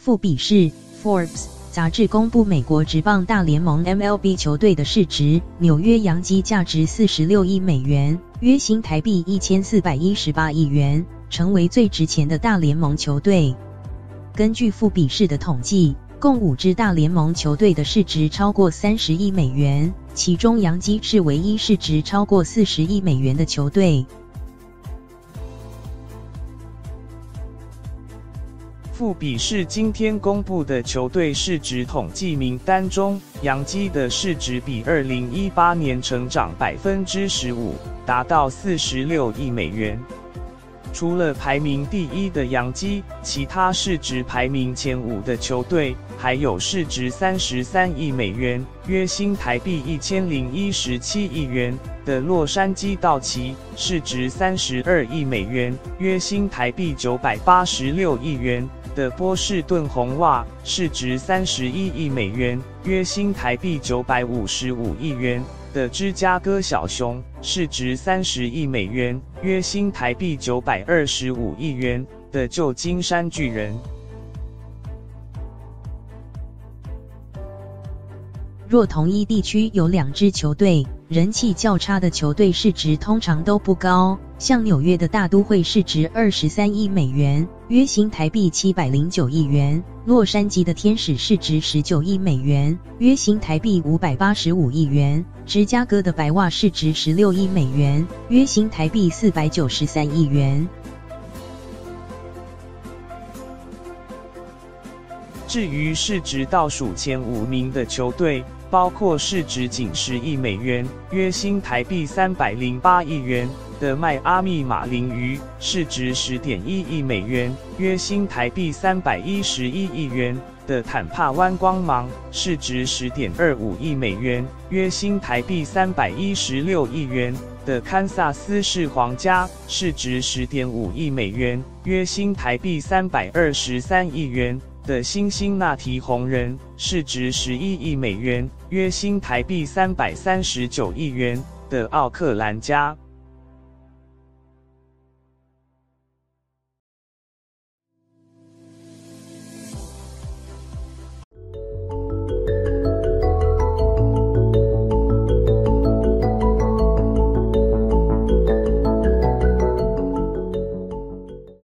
富比士 Forbes 杂志公布美国职棒大联盟 MLB 球队的市值，纽约洋基价值46亿美元，约新台币1418亿元，成为最值钱的大联盟球队。根据富比士的统计，共5支大联盟球队的市值超过30亿美元，其中洋基是唯一市值超过40亿美元的球队。富比士今天公布的球队市值统计名单中，洋基的市值比2018年成长15%，达到46亿美元。除了排名第1的洋基，其他市值排名前5的球队，还有市值33亿美元，约新台币1017亿元的洛杉矶道奇，市值32亿美元，约新台币986亿元的波士顿红袜，市值31亿美元，约新台币955亿元的芝加哥小熊，市值30亿美元，约新台币925亿元的旧金山巨人。若同一地区有2支球队，人气较差的球队市值通常都不高，像纽约的大都会市值23亿美元，约新台币709亿元；洛杉矶的天使市值19亿美元，约新台币585亿元；芝加哥的白袜市值16亿美元，约新台币493亿元。至于市值倒数前5名的球队，包括市值仅10亿美元，约新台币308亿元的迈阿密马林鱼，市值10.1亿美元，约新台币311亿元的坦帕湾光芒，市值10.25亿美元，约新台币316亿元的堪萨斯市皇家，市值10.5亿美元，约新台币323亿元的辛辛那提红人，市值11亿美元，约新台币339亿元的奥克兰加。